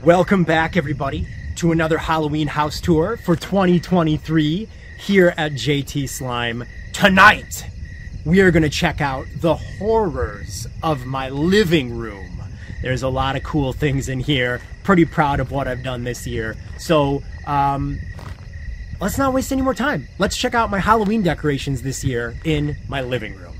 Welcome back, everybody, to another Halloween house tour for 2023 here at JT Slime. Tonight, we are going to check out the horrors of my living room. There's a lot of cool things in here. Pretty proud of what I've done this year. So, let's not waste any more time. Let's check out my Halloween decorations this year in my living room.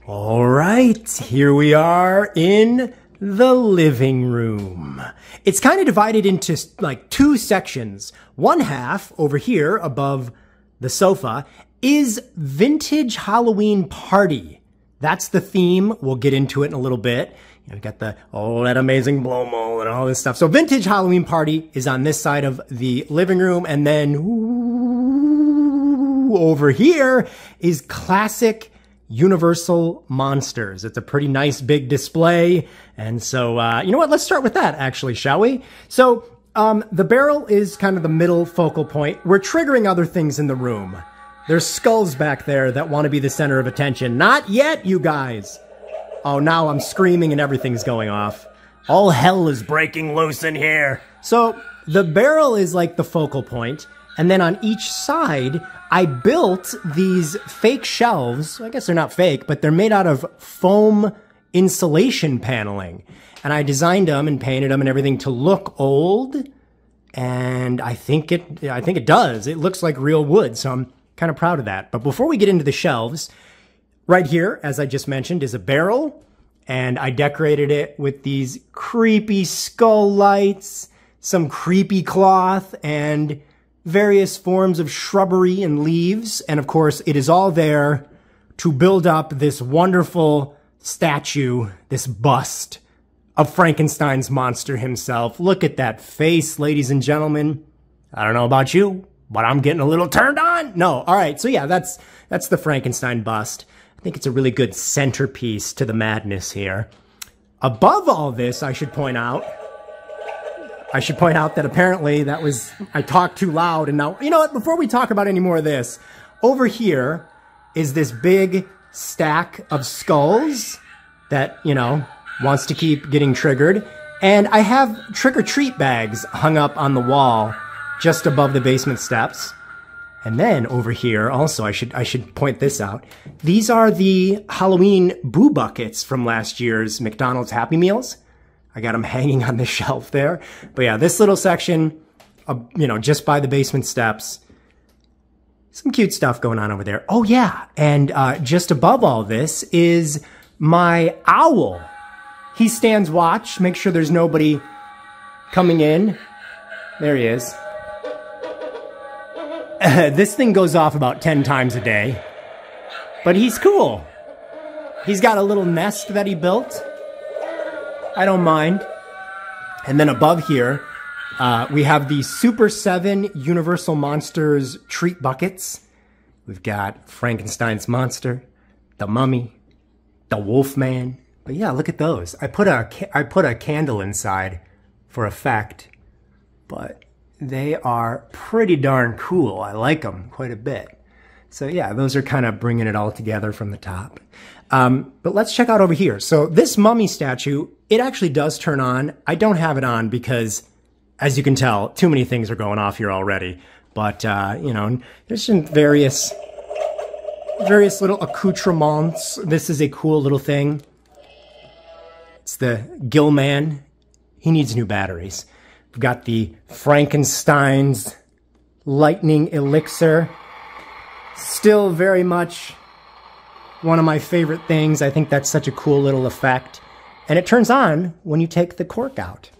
All right, here we are in the living room. It's kind of divided into like two sections. One half over here above the sofa is vintage Halloween party. That's the theme. We'll get into it in a little bit. You've got that amazing blow mold and all this stuff. So vintage Halloween party is on this side of the living room. And then over here is classic Universal Monsters. It's a pretty nice big display. And so, you know what? Let's start with that actually, shall we? So, the barrel is kind of the middle focal point. We're triggering other things in the room. There's skulls back there that want to be the center of attention. Not yet, you guys. Oh, now I'm screaming and everything's going off. All hell is breaking loose in here. So, the barrel is like the focal point. And then on each side, I built these fake shelves. I guess they're not fake, but they're made out of foam insulation paneling. And I designed them and painted them and everything to look old. And I think it does. It looks like real wood, so I'm kind of proud of that. But before we get into the shelves, right here, as I just mentioned, is a barrel. And I decorated it with these creepy skull lights, some creepy cloth, and various forms of shrubbery and leaves. And of course, it is all there to build up this wonderful statue, this bust of Frankenstein's monster himself. Look at that face, ladies and gentlemen. I don't know about you, but I'm getting a little turned on. No, all right. So yeah, that's the Frankenstein bust. I think it's a really good centerpiece to the madness here. Above all this, I should point out that apparently I talked too loud, and now, you know what, before we talk about any more of this, over here is this big stack of skulls that, you know, wants to keep getting triggered. And I have trick-or-treat bags hung up on the wall just above the basement steps. And then over here, also, I should point this out. These are the Halloween boo buckets from last year's McDonald's Happy Meals. I got them hanging on the shelf there. But yeah, this little section, you know, just by the basement steps. Some cute stuff going on over there. Oh yeah, and just above all this is my owl. He stands watch, make sure there's nobody coming in. There he is. This thing goes off about 10 times a day. But he's cool. He's got a little nest that he built. I don't mind. And then above here, we have the Super 7 Universal Monsters treat buckets. We've got Frankenstein's monster, the mummy, the Wolfman. But yeah, look at those. I put a candle inside for effect, but they are pretty darn cool. I like them quite a bit. So yeah, those are kind of bringing it all together from the top. But let's check out over here. So this mummy statue, it actually does turn on. I don't have it on because, as you can tell, too many things are going off here already. But, you know, there's some various little accoutrements. This is a cool little thing. It's the Gill Man. He needs new batteries. We've got the Frankenstein's lightning elixir. Still very much one of my favorite things. I think that's such a cool little effect. And it turns on when you take the cork out.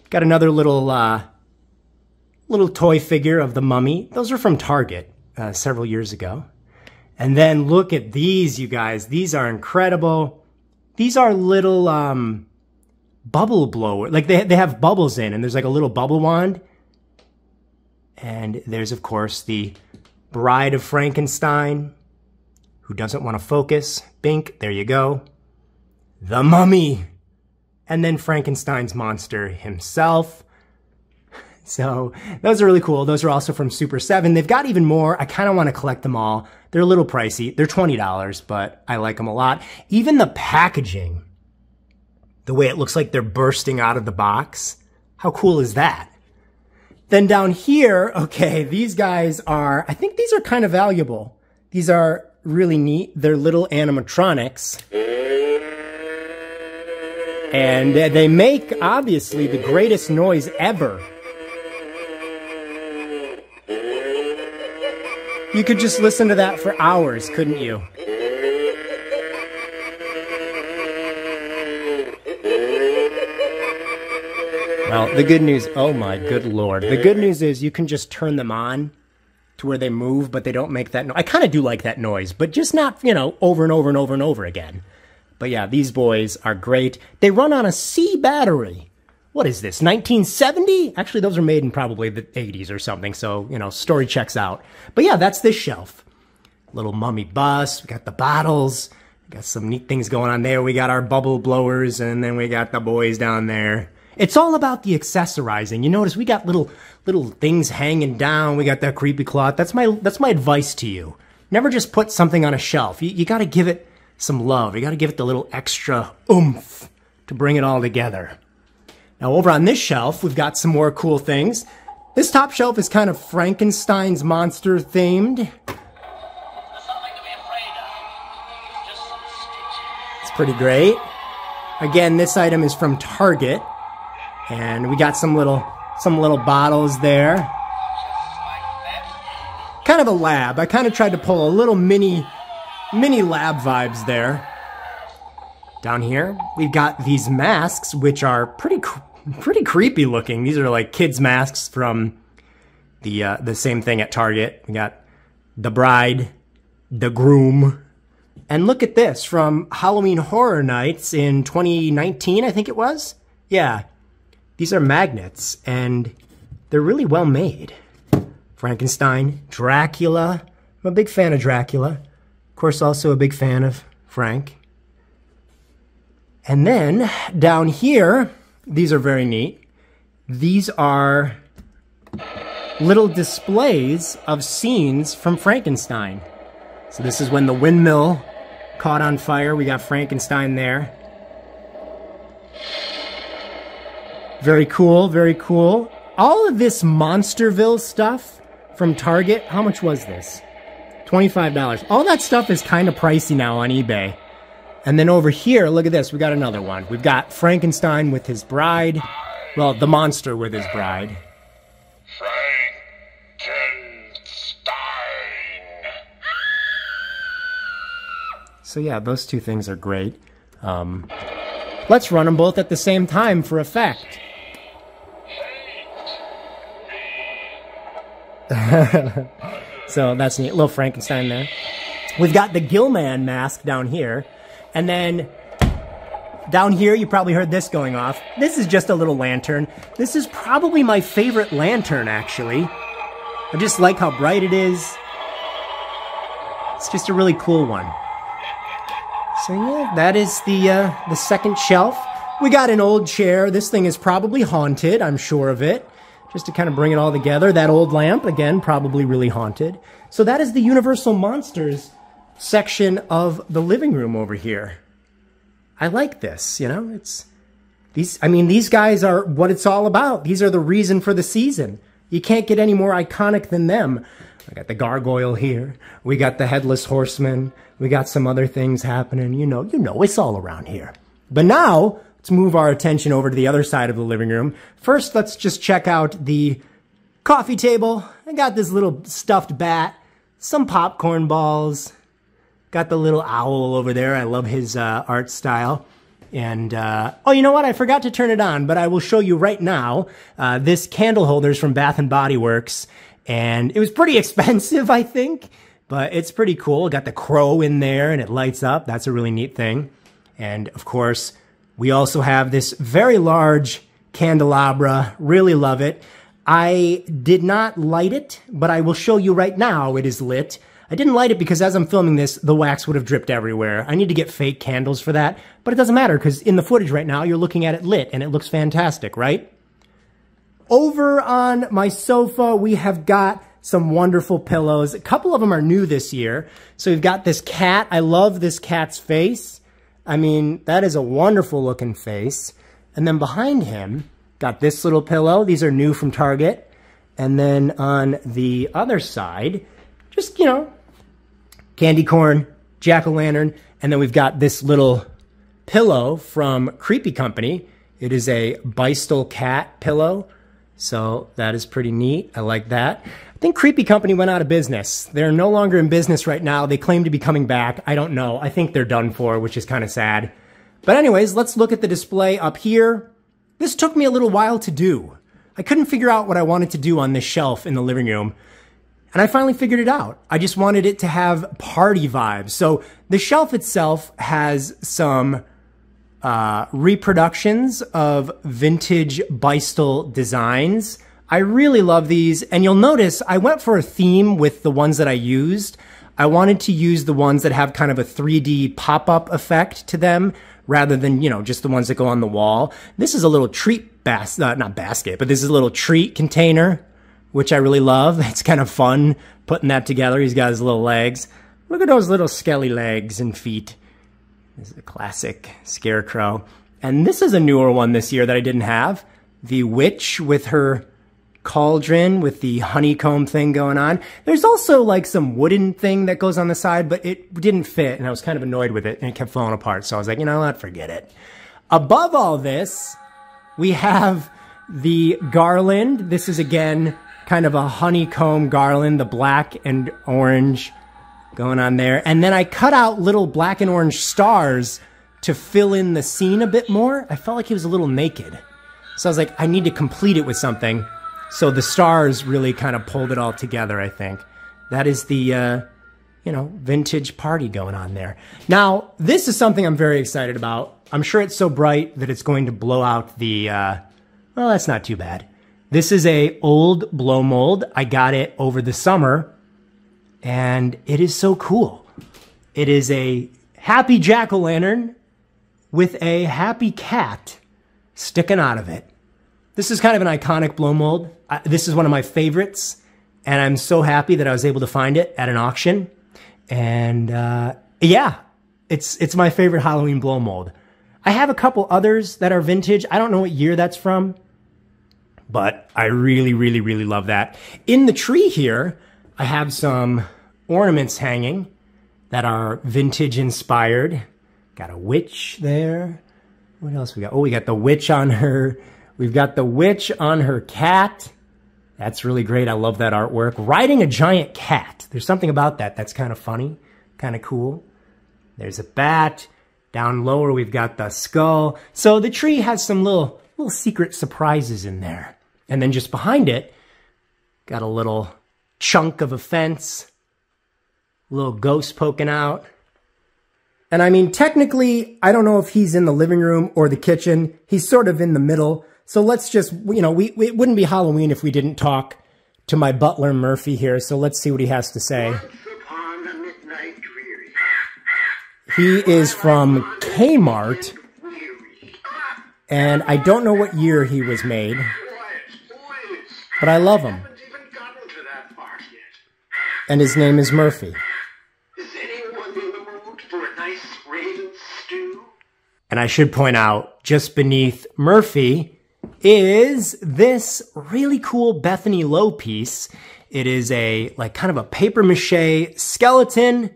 Got another little toy figure of the mummy. Those are from Target several years ago. And then look at these, you guys. These are incredible. These are little bubble blower. Like they have bubbles in, and there's like a little bubble wand. And there's, of course, the Bride of Frankenstein, who doesn't want to focus. Bink, there you go. The mummy. And then Frankenstein's monster himself. So those are really cool. Those are also from Super 7. They've got even more. I kind of want to collect them all. They're a little pricey. They're $20, but I like them a lot. Even the packaging The way it looks like they're bursting out of the box. How cool is that? Then down here, okay, these guys are, I think these are kind of valuable. These are really neat. They're little animatronics. And they make, obviously, the greatest noise ever. You could just listen to that for hours, couldn't you? Well, the good news, oh my good Lord. The good news is you can just turn them on to where they move, but they don't make that noise. I kind of do like that noise, but just not, you know, over and over and over and over again. But yeah, these boys are great. They run on a C battery. What is this, 1970? Actually, those are made in probably the 80s or something, so, you know, story checks out. But yeah, that's this shelf. Little mummy bust, we got the bottles, we got some neat things going on there. We got our bubble blowers, and then we got the boys down there. It's all about the accessorizing. You notice we got little things hanging down. We got that creepy cloth. That's my advice to you. Never just put something on a shelf. You got to give it some love. You got to give it the little extra oomph to bring it all together. Now over on this shelf, we've got some more cool things. This top shelf is kind of Frankenstein's monster themed. It's pretty great. Again, this item is from Target. And we got some little bottles there. Kind of a lab. I kind of tried to pull a little mini lab vibes there. Down here, we've got these masks, which are pretty creepy looking. These are like kids' masks from the same thing at Target. We got the bride, the groom, and look at this from Halloween Horror Nights in 2019, I think it was. Yeah. These are magnets, and they're really well made. Frankenstein, Dracula. I'm a big fan of Dracula. Of course, also a big fan of Frank. And then, down here, these are very neat. These are little displays of scenes from Frankenstein. So this is when the windmill caught on fire. We got Frankenstein there. Very cool, very cool. All of this Monsterville stuff from Target, how much was this? $25. All that stuff is kind of pricey now on eBay. And then over here, look at this, we got another one. We've got Frankenstein with his bride. Well, the monster with his bride. Frankenstein. So yeah, those two things are great. Let's run them both at the same time for effect. So that's neat. Little Frankenstein there. We've got the Gillman mask down here. And then down here, you probably heard this going off. This is just a little lantern. This is probably my favorite lantern, actually. I just like how bright it is. It's just a really cool one. So yeah, that is the second shelf. We got an old chair. This thing is probably haunted, I'm sure of it. Just to kind of bring it all together. That old lamp, again, probably really haunted. So that is the Universal Monsters section of the living room over here. I like this, you know, these guys are what it's all about. These are the reason for the season. You can't get any more iconic than them. We got the gargoyle here. We got the headless horseman. We got some other things happening. You know, it's all around here. But now, let's move our attention over to the other side of the living room. First, let's just check out the coffee table. I got this little stuffed bat, some popcorn balls. Got the little owl over there. I love his art style. And, oh, you know what? I forgot to turn it on, but I will show you right now. This candle holder's from Bath & Body Works. And it was pretty expensive, I think. But it's pretty cool. Got the crow in there, and it lights up. That's a really neat thing. And, of course, we also have this very large candelabra. Really love it. I did not light it, but I will show you right now it is lit. I didn't light it because as I'm filming this, the wax would have dripped everywhere. I need to get fake candles for that, but it doesn't matter because in the footage right now, you're looking at it lit and it looks fantastic, right? Over on my sofa, we have got some wonderful pillows. A couple of them are new this year. So we've got this cat. I love this cat's face. I mean, that is a wonderful looking face. And then behind him, got this little pillow. These are new from Target. And then on the other side, just, you know, candy corn, jack-o'-lantern. And then we've got this little pillow from Creepy Company. It is a Beistle cat pillow. So that is pretty neat. I like that. I think Creepy Company went out of business. They're no longer in business right now. They claim to be coming back. I don't know. I think they're done for, which is kind of sad. But anyways, let's look at the display up here. This took me a little while to do. I couldn't figure out what I wanted to do on this shelf in the living room. And I finally figured it out. I just wanted it to have party vibes. So the shelf itself has some reproductions of vintage Beistle designs. I really love these. And you'll notice I went for a theme with the ones that I used. I wanted to use the ones that have kind of a 3D pop-up effect to them rather than, you know, just the ones that go on the wall. This is a little treat not basket, but this is a little treat container, which I really love. It's kind of fun putting that together. He's got his little legs. Look at those little skelly legs and feet. This is a classic scarecrow. And this is a newer one this year that I didn't have. The witch with her cauldron with the honeycomb thing going on. There's also like some wooden thing that goes on the side, but it didn't fit and I was kind of annoyed with it and it kept falling apart. So I was like, you know what, forget it. Above all this, we have the garland. This is again kind of a honeycomb garland, the black and orange going on there. And then I cut out little black and orange stars to fill in the scene a bit more. I felt like he was a little naked. So I was like, I need to complete it with something. So the stars really kind of pulled it all together, I think. That is the, you know, vintage party going on there. Now, this is something I'm very excited about. I'm sure it's so bright that it's going to blow out the, well, that's not too bad. This is a old blow mold. I got it over the summer, and it is so cool. It is a happy jack-o'-lantern with a happy cat sticking out of it. This is kind of an iconic blow mold. This is one of my favorites, and I'm so happy that I was able to find it at an auction. And yeah, it's my favorite Halloween blow mold. I have a couple others that are vintage. I don't know what year that's from, but I really, really, really love that. In the tree here, I have some ornaments hanging that are vintage inspired. Got a witch there. What else we got? Oh, we got the witch on her. We've got the witch on her cat. That's really great. I love that artwork. Riding a giant cat. There's something about that that's kind of funny, kind of cool. There's a bat. Down lower, we've got the skull. So the tree has some little secret surprises in there. And then just behind it, got a little chunk of a fence, a little ghost poking out. And I mean, technically, I don't know if he's in the living room or the kitchen. He's sort of in the middle. So let's just, you know, it wouldn't be Halloween if we didn't talk to my butler, Murphy, here. So let's see what he has to say. He is from Kmart, and I don't know what year he was made, but I love him. And his name is Murphy. Is anyone in the mood for a nice raven stew? And I should point out, just beneath Murphy is this really cool Bethany Lowe piece. It is a, like, kind of a papier-mâché skeleton.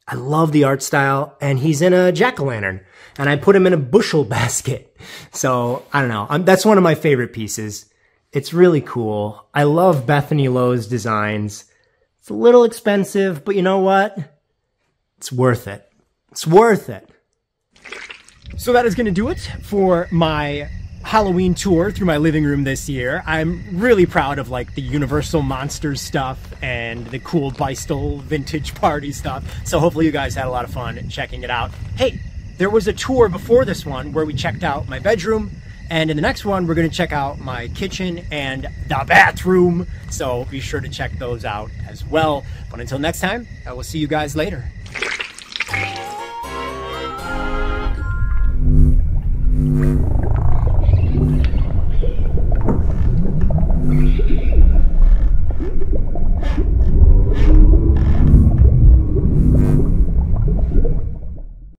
I love the art style, and he's in a jack-o'-lantern, and I put him in a bushel basket. So, I don't know. That's one of my favorite pieces. It's really cool. I love Bethany Lowe's designs. It's a little expensive, but you know what? It's worth it. It's worth it. So that is going to do it for my Halloween tour through my living room this year. I'm really proud of like the Universal Monsters stuff and the cool Beistle vintage party stuff. So hopefully you guys had a lot of fun checking it out. Hey, there was a tour before this one where we checked out my bedroom, and in the next one we're going to check out my kitchen and the bathroom. So be sure to check those out as well. But until next time, I will see you guys later.